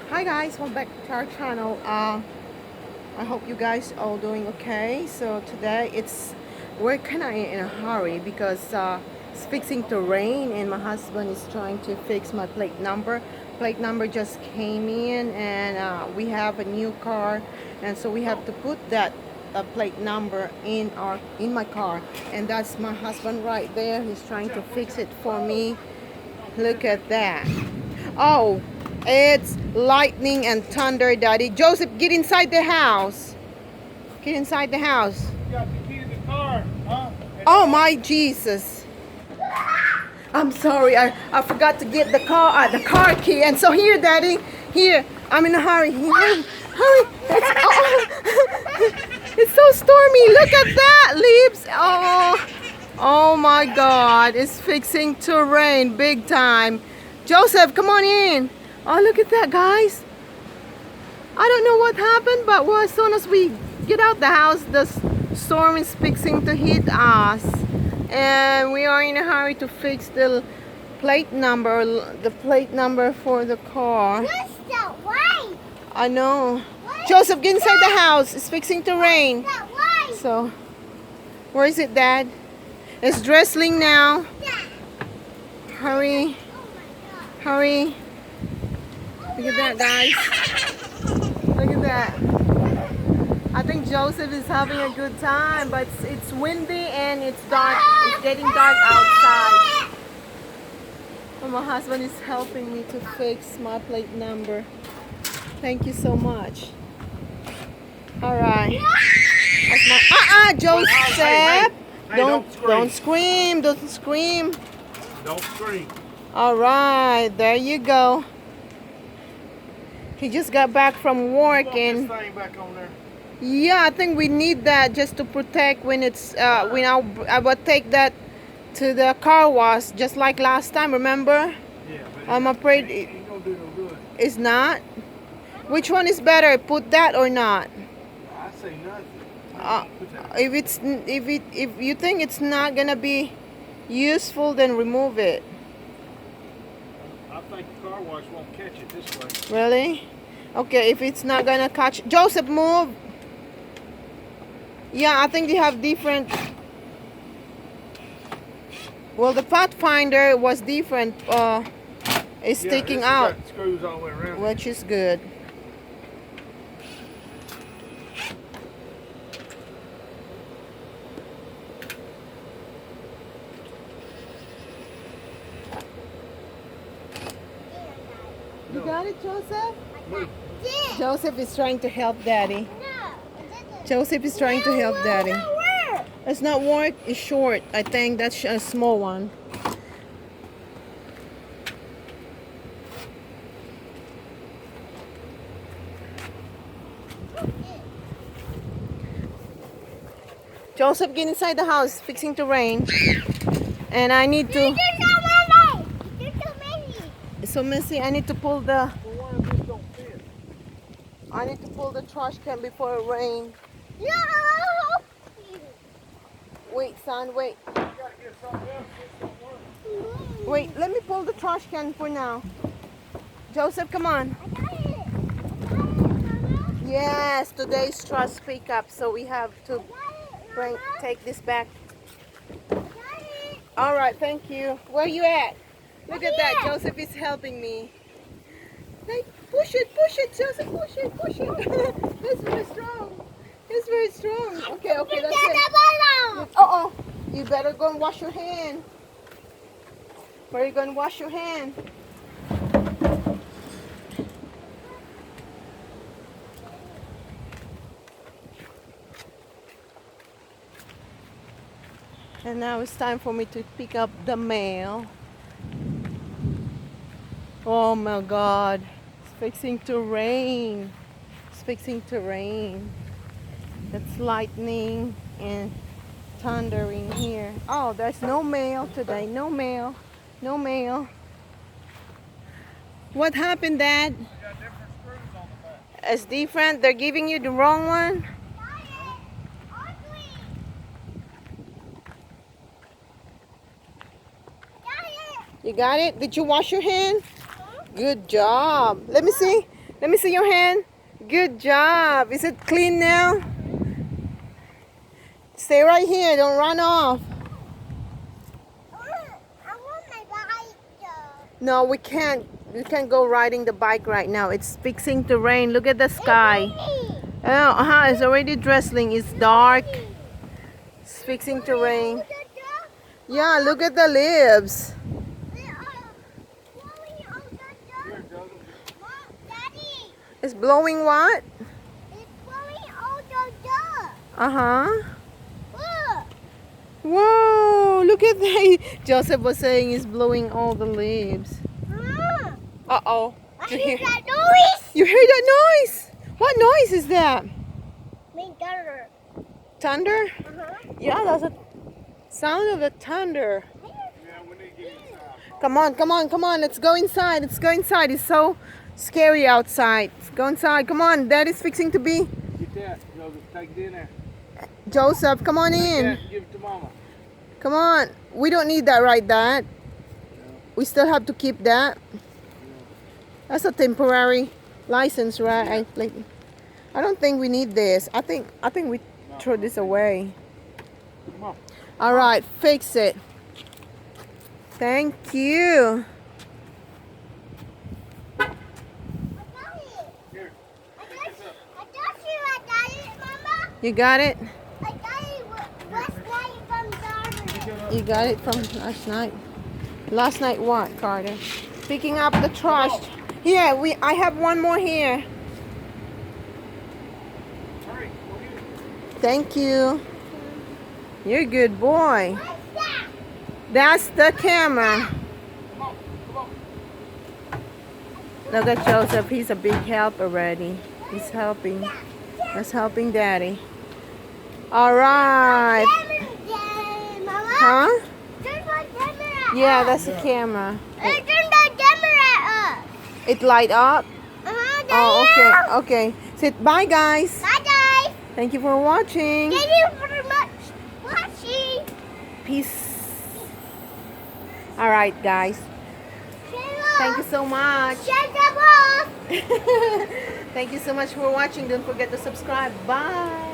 Hi guys, welcome back to our channel. I hope you guys all doing okay. So today we're kind of in a hurry because it's fixing to rain and my husband is trying to fix my plate number. Plate number just came in and we have a new car, and so we have to put that plate number in my car, and that's my husband right there. He's trying to fix it for me. Look at that. Oh, it's lightning and thunder, Daddy. Joseph, get inside the house. Get inside the house. You got the key to the car, huh? Oh, my Jesus. I'm sorry. I forgot to get the car key. And so here, Daddy. Here. I'm in a hurry. Hurry. Hurry. It's so stormy. Look at that, leaves. Oh my God. It's fixing to rain big time. Joseph, come on in. Oh, look at that, guys. I don't know what happened, but well, as soon as we get out the house, the storm is fixing to hit us. And we are in a hurry to fix the plate number for the car. Where's that light? I know. Joseph, get inside the house. It's fixing to rain. That light. So, where is it, Dad? It's drizzling now. Hurry. Hurry. Look at that, guys. Look at that. I think Joseph is having a good time, but it's windy and it's dark. It's getting dark outside. And my husband is helping me to fix my plate number. Thank you so much. All right. Joseph. Hey, Don't scream. Don't scream. Don't scream. All right, there you go. He just got back from work, Put and this thing back on there. yeah, I think we need that just to protect when it's when I would take that to the car wash just like last time. Remember? Yeah, but I'm afraid it ain't gonna do no good. it's not. Which one is better? Put that or not? I say nothing. Put that. If you think it's not gonna be useful, then remove it. I think the car wash won't catch it this way. Really? Okay, if it's not gonna catch, Joseph, move. Yeah, I think they have different. Well, the Pathfinder was different. It's Yeah, sticking this has out, got screws all the way around. which is good. You got it, Joseph? Move. Yeah. Joseph is trying to help Daddy. No, it didn't. Joseph is trying to help Daddy. It doesn't work. It's not work. It's short. I think that's a small one. Joseph, get inside the house. Fixing to rain, and I need to. You're so messy. You're so messy. It's so messy. I need to pull the. Well, why this don't fit? I need to pull the trash can before it rains. No. Wait, son. Wait. You gotta get something else. This don't work. Wait. Let me pull the trash can for now. Joseph, come on. I got it. I got it, Mama. Yes, today's trash pickup, so we have to I got it, Mama. take this back. I got it. All right, thank you. Where you at? Look at that. Here. Joseph is helping me. Hey, push it, Joseph, push it. It's very strong. It's very strong. Okay, that's Get it. the balloon. Uh-oh. You better go and wash your hand. Where are you going to wash your hand? And now it's time for me to pick up the mail. Oh my God. It's fixing to rain. It's fixing to rain. It's lightning and thundering here. Oh, there's no mail today. No mail. No mail. What happened, Dad? You got different screws on the back. It's different. They're giving you the wrong one. You got it? Did you wash your hand? Good job. Let me see. Let me see your hand. Good job. Is it clean now? Stay right here. Don't run off. I want my bike though. No, we can't. We can't go riding the bike right now. It's fixing to rain. Look at the sky. Oh, it's already drizzling. It's dark. It's fixing to rain. Yeah, look at the leaves. It's blowing what? It's blowing all the dirt. Uh-huh. Look. Whoa, look at that. Joseph was saying it's blowing all the leaves. Uh-oh. I You hear hear, that noise. you hear that noise? What noise is that? Mean thunder. Thunder? Uh-huh. Yeah, that's a sound of the thunder. Yeah, we need to get inside. Come on, come on, come on. Let's go inside. Let's go inside. It's so scary outside. Let's go inside. Come on. Daddy's fixing to be. Get that, Joseph. Take it in there. Joseph, come on Take in. that and give it to Mama. Come on. We don't need that right, Dad. We still have to keep that. That's a temporary license, right? I don't think we need this. I think we throw this away. Come on. All right, fix it. Thank you. I got it. Here. I got it, Mama. You got it? I got it last night from Darwin. You got it from last night. Last night what, Carter? Picking up the trash. Here, I have one more here. Hurry. Go get it. Thank you. You're a good boy. What's that? That's the camera. Come on. Come on. Look at Joseph. He's a big help already. He's helping. That's helping Daddy. All right. Mama. Huh? Turn my camera Yeah, up. that's the camera. Turn the camera up. It light up? Oh, okay. Okay. Say bye, guys. Bye, guys. Thank you for watching. Thank you very much for watching. Peace. All right, guys. Thank you so much. Shut the boss. Thank you so much for watching. Don't forget to subscribe. Bye.